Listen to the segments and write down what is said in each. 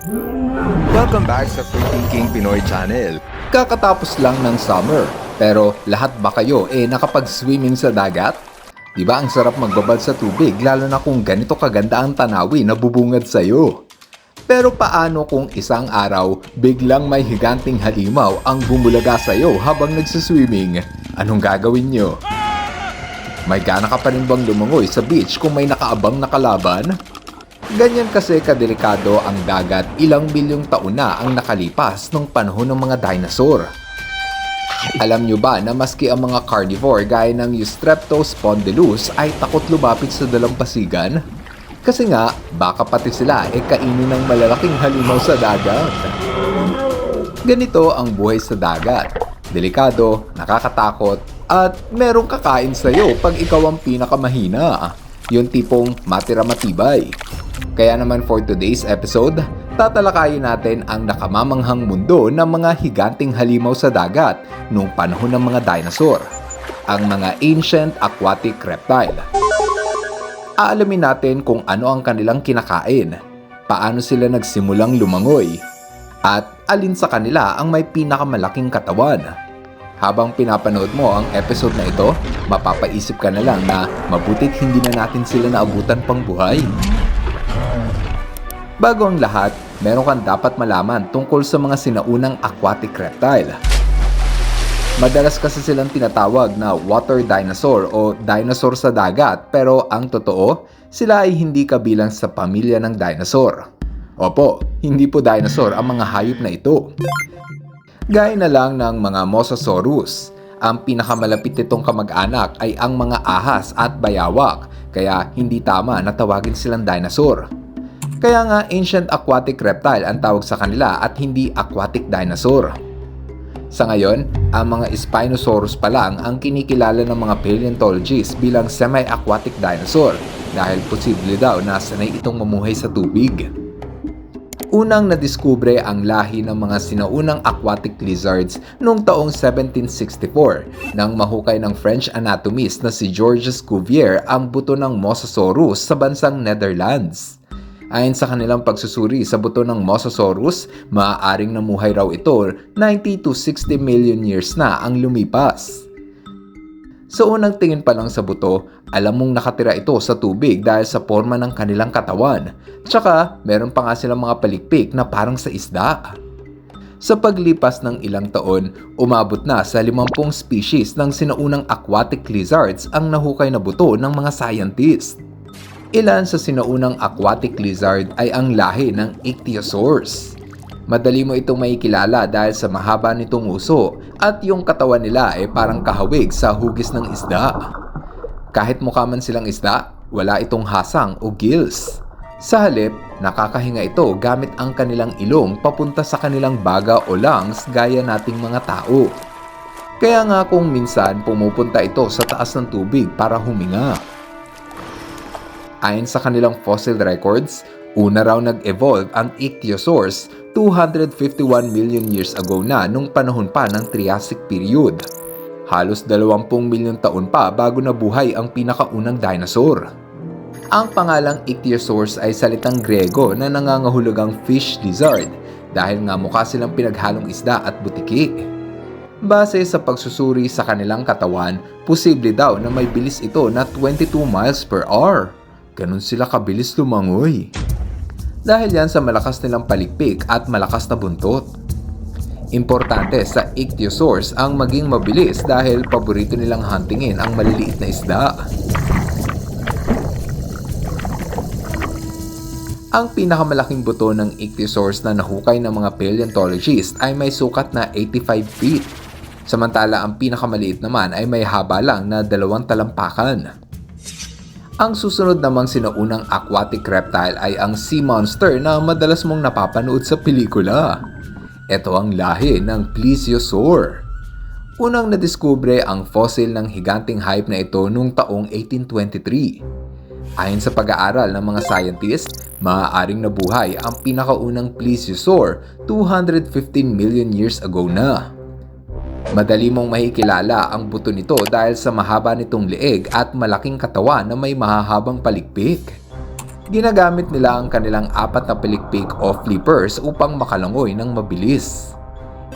Welcome back sa Free Thinking Pinoy Channel. Kakatapos lang ng summer, pero lahat ba kayo nakapag-swimming sa dagat? Di ba ang sarap magbabad sa tubig lalo na kung ganito kaganda ang tanawin na bubungad sa'yo? Pero paano kung isang araw biglang may higanting halimaw ang bumulaga sa'yo habang nagsiswimming? Anong gagawin nyo? May gana ka pa rin bang lumangoy sa beach kung may nakaabang na kalaban? Ganyan kasi kadelikado ang dagat, ilang bilyong taon na ang nakalipas nung panahon ng mga dinosaur. Alam nyo ba na maski ang mga carnivore gaya ng Eustreptospondylus ay takot lumapit sa dalampasigan? Kasi nga, baka pati sila kainin ng malalaking halimaw sa dagat. Ganito ang buhay sa dagat. Delikado, nakakatakot, at merong kakain sa'yo pag ikaw ang pinakamahina. Yung tipong matira matibay. Kaya naman for today's episode, tatalakayin natin ang nakamamanghang mundo ng mga higanting halimaw sa dagat noong panahon ng mga dinosaur, ang mga ancient aquatic reptile. Aalamin natin kung ano ang kanilang kinakain, paano sila nagsimulang lumangoy, at alin sa kanila ang may pinakamalaking katawan. Habang pinapanood mo ang episode na ito, mapapaisip ka na lang na mabutit hindi na natin sila naabutan pang buhay. Bago ang lahat, meron kang dapat malaman tungkol sa mga sinaunang aquatic reptile. Madalas kasi silang tinatawag na water dinosaur o dinosaur sa dagat, pero ang totoo, sila ay hindi kabilang sa pamilya ng dinosaur. Opo, hindi po dinosaur ang mga hayop na ito. Gaya na lang ng mga Mosasaurus, ang pinakamalapit nitong kamag-anak ay ang mga ahas at bayawak, kaya hindi tama na tawagin silang dinosaur. Kaya nga ancient aquatic reptile ang tawag sa kanila at hindi aquatic dinosaur. Sa ngayon, ang mga Spinosaurus pa lang ang kinikilala ng mga paleontologists bilang semi-aquatic dinosaur dahil posible daw na sanay itong mamuhay sa tubig. Unang nadiskubre ang lahi ng mga sinaunang aquatic lizards noong taong 1764 nang mahukay ng French anatomist na si Georges Cuvier ang buto ng Mosasaurus sa bansang Netherlands. Ayon sa kanilang pagsusuri sa buto ng Mosasaurus, maaaring namuhay raw ito 90 to 60 million years na ang lumipas. Sa unang tingin pa lang sa buto, alam mong nakatira ito sa tubig dahil sa forma ng kanilang katawan. Tsaka, meron pa nga silang mga palikpik na parang sa isda. Sa paglipas ng ilang taon, umabot na sa 50 species ng sinaunang aquatic lizards ang nahukay na buto ng mga scientists. Ilan sa sinaunang aquatic lizard ay ang lahi ng Ichthyosaurs. Madali mo itong makikilala dahil sa mahaba nitong uso at yung katawan nila ay parang kahawig sa hugis ng isda. Kahit mukha man silang isda, wala itong hasang o gills. Sa halip, nakakahinga ito gamit ang kanilang ilong papunta sa kanilang baga o lungs gaya nating mga tao. Kaya nga kung minsan pumupunta ito sa taas ng tubig para huminga. Ayon sa kanilang fossil records, una raw nag-evolve ang Ichthyosaurs 251 million years ago na nung panahon pa ng Triassic period. Halos 20 milyong taon pa bago nabuhay ang pinakaunang dinosaur. Ang pangalang Ichthyosaurs ay salitang Grego na nangangahulugang fish lizard dahil nga mukha silang pinaghalong isda at butiki. Base sa pagsusuri sa kanilang katawan, posible daw na may bilis ito na 22 miles per hour. Ganun sila kabilis lumangoy. Dahil yan sa malakas nilang palikpik at malakas na buntot. Importante sa Ichthyosaurs ang maging mabilis dahil paborito nilang huntingin ang maliliit na isda. Ang pinakamalaking buto ng Ichthyosaurs na nahukay ng mga paleontologists ay may sukat na 85 feet. Samantala ang pinakamaliit naman ay may haba lang na 2 talampakan. Ang susunod namang sinaunang aquatic reptile ay ang sea monster na madalas mong napapanood sa pelikula. Ito ang lahi ng Plesiosaur. Unang nadiskubre ang fossil ng higanting hayop na ito noong taong 1823. Ayon sa pag-aaral ng mga scientists, maaaring nabuhay ang pinakaunang Plesiosaur 215 million years ago na. Madali mong makikilala ang buto nito dahil sa mahaba nitong leeg at malaking katawan na may mahahabang palikpik. Ginagamit nila ang kanilang 4 na palikpik o flippers upang makalangoy ng mabilis.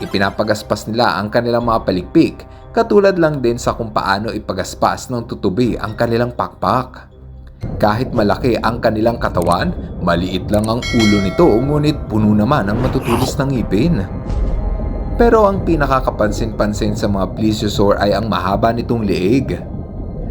Ipinapagaspas nila ang kanilang mga palikpik, katulad lang din sa kung paano ipagaspas ng tutubi ang kanilang pakpak. Kahit malaki ang kanilang katawan, maliit lang ang ulo nito ngunit puno naman ang matutulis ng ngipin. Pero ang pinakakapansin-pansin sa mga plesiosaur ay ang mahaba nitong leeg.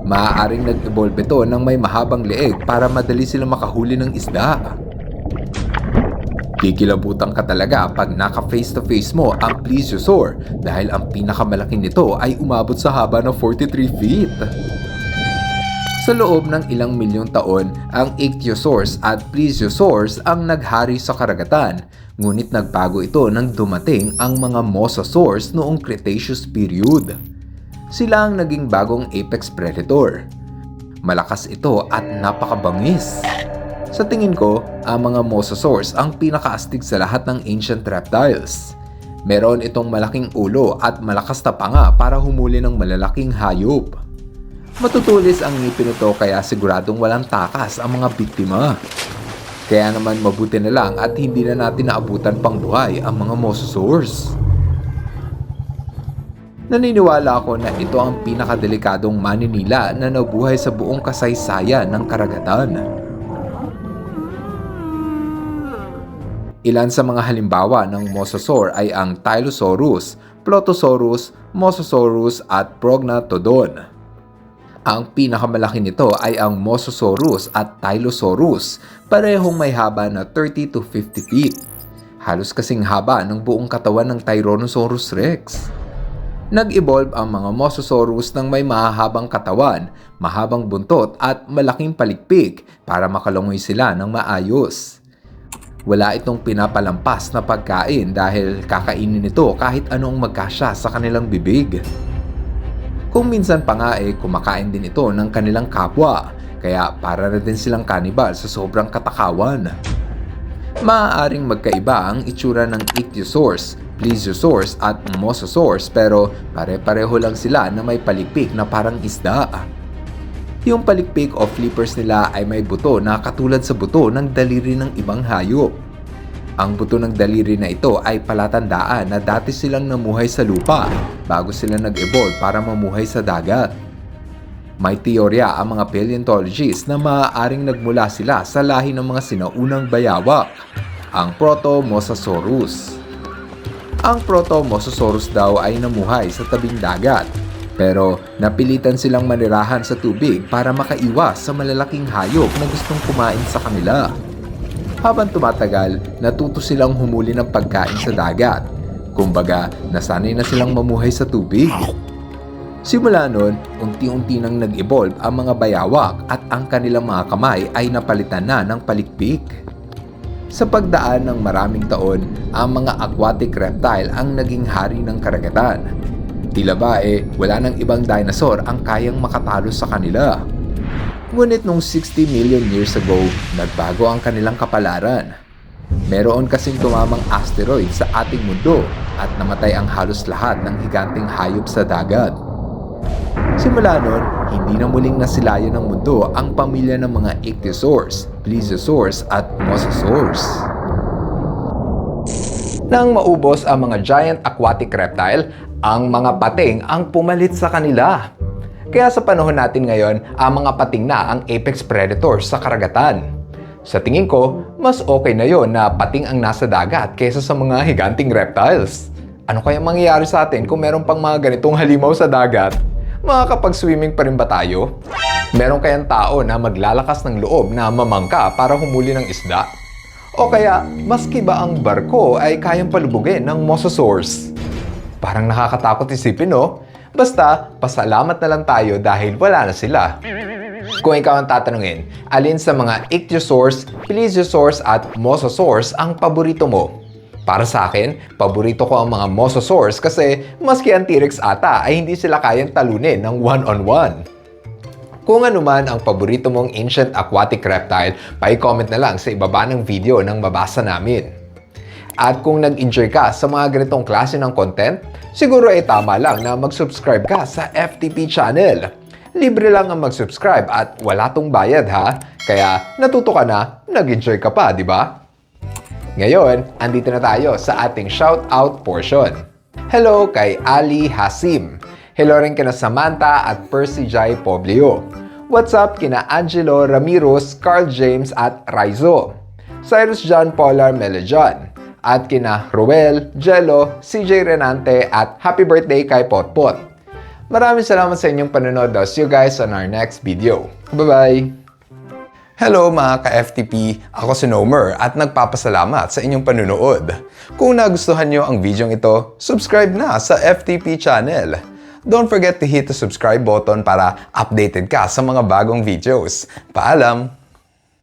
Maaaring nag-evolve ito ng may mahabang leeg para madali silang makahuli ng isda. Kikilabutan ka talaga pag naka-face to face mo ang plesiosaur dahil ang pinakamalaki nito ay umabot sa haba ng 43 feet. Sa loob ng ilang milyong taon, ang ichthyosaurs at plesiosaurs ang naghari sa karagatan, ngunit nagbago ito nang dumating ang mga mosasaurs noong Cretaceous period. Sila ang naging bagong apex predator. Malakas ito at napakabangis. Sa tingin ko, ang mga mosasaurs ang pinakaastig sa lahat ng ancient reptiles. Meron itong malaking ulo at malakas na panga para humuli ng malalaking hayop. Matutulis ang ngipin nito kaya siguradong walang takas ang mga biktima. Kaya naman mabuti na lang at hindi na natin naabutan pang buhay ang mga mosasaurs. Naniniwala ako na ito ang pinakadelikadong maninila na nabuhay sa buong kasaysayan ng karagatan. Ilan sa mga halimbawa ng mosasaur ay ang Tylosaurus, Plotosaurus, Mosasaurus at Prognathodon. Ang pinakamalaki nito ay ang Mosasaurus at Tylosaurus, parehong may haba na 30 to 50 feet. Halos kasing haba ng buong katawan ng Tyrannosaurus Rex. Nag-evolve ang mga Mosasaurus ng may mahahabang katawan, mahabang buntot at malaking palikpik para makalangoy sila ng maayos. Wala itong pinapalampas na pagkain dahil kakainin nito kahit anong magkasya sa kanilang bibig. Kung minsan pa nga kumakain din ito ng kanilang kapwa, kaya para na din silang kanibal sa sobrang katakawan. Maaaring magkaiba ang itsura ng ichthyosaurs, plesiosaurs at mosasaurs pero pare-pareho lang sila na may palikpik na parang isda. Yung palikpik o flippers nila ay may buto na katulad sa buto ng daliri ng ibang hayop. Ang buto ng daliri na ito ay palatandaan na dati silang namuhay sa lupa bago sila nag-evolve para mamuhay sa dagat. May teorya ang mga paleontologists na maaaring nagmula sila sa lahi ng mga sinaunang bayawak, ang Proto-Mosasaurus. Ang Proto-Mosasaurus daw ay namuhay sa tabing dagat, pero napilitan silang manirahan sa tubig para makaiwas sa malalaking hayop na gustong kumain sa kanila. Habang tumatagal, natuto silang humuli ng pagkain sa dagat. Kumbaga, nasanay na silang mamuhay sa tubig. Simula noon, unti-unti nang nag-evolve ang mga bayawak at ang kanilang mga kamay ay napalitan na ng palikpik. Sa pagdaan ng maraming taon, ang mga aquatic reptile ang naging hari ng karagatan. Tila ba wala nang ibang dinosaur ang kayang makatalo sa kanila. Ngunit nung 60 million years ago, nagbago ang kanilang kapalaran. Meron kasing tumamang asteroid sa ating mundo at namatay ang halos lahat ng higanteng hayop sa dagat. Simula noon, hindi na muling nasilayan ng mundo ang pamilya ng mga ichthyosaurs, plesiosaurs at mosasaurs. Nang maubos ang mga giant aquatic reptile, ang mga pating ang pumalit sa kanila. Kaya sa panahon natin ngayon, ang mga pating na ang apex predators sa karagatan. Sa tingin ko, mas okay na yon na pating ang nasa dagat kaysa sa mga higanting reptiles. Ano kaya mangyayari sa atin kung meron pang mga ganitong halimaw sa dagat? Makakapag-swimming pa rin ba tayo? Meron kayang tao na maglalakas ng loob na mamangka para humuli ng isda? O kaya, maski ba ang barko ay kayang palubugin ng mosasaurs? Parang nakakatakot isipin, no? Basta, pasalamat na lang tayo dahil wala na sila. Kung ikaw ang tatanungin, alin sa mga ichthyosaurs, plesiosaurs at mosasaurs ang paborito mo? Para sa akin, paborito ko ang mga mosasaurs kasi maski ang T-Rex ata ay hindi sila kayang talunin ng one-on-one. Kung ano man ang paborito mong ancient aquatic reptile, pa-comment na lang sa ibaba ng video nang mabasa namin. At kung nag-enjoy ka sa mga ganitong klase ng content, siguro ay tama lang na mag-subscribe ka sa FTP channel. Libre lang ang mag-subscribe at wala tong bayad ha. Kaya natuto ka na, nag-enjoy ka pa, di ba? Ngayon, andito na tayo sa ating shoutout portion. Hello kay Ali Hasim. Hello rin kina Samantha at Percy Jai Poblio. What's up kina Angelo Ramiros, Carl James at Raizo. Cyrus John Polar Melejon. At kina Ruel, Jello, CJ Renante at happy birthday kay Potpot. Maraming salamat sa inyong panonood. I'll see you guys on our next video. Bye-bye! Hello mga ka-FTP! Ako si Nomer at nagpapasalamat sa inyong panunood. Kung nagustuhan nyo ang video ito, subscribe na sa FTP channel. Don't forget to hit the subscribe button para updated ka sa mga bagong videos. Paalam!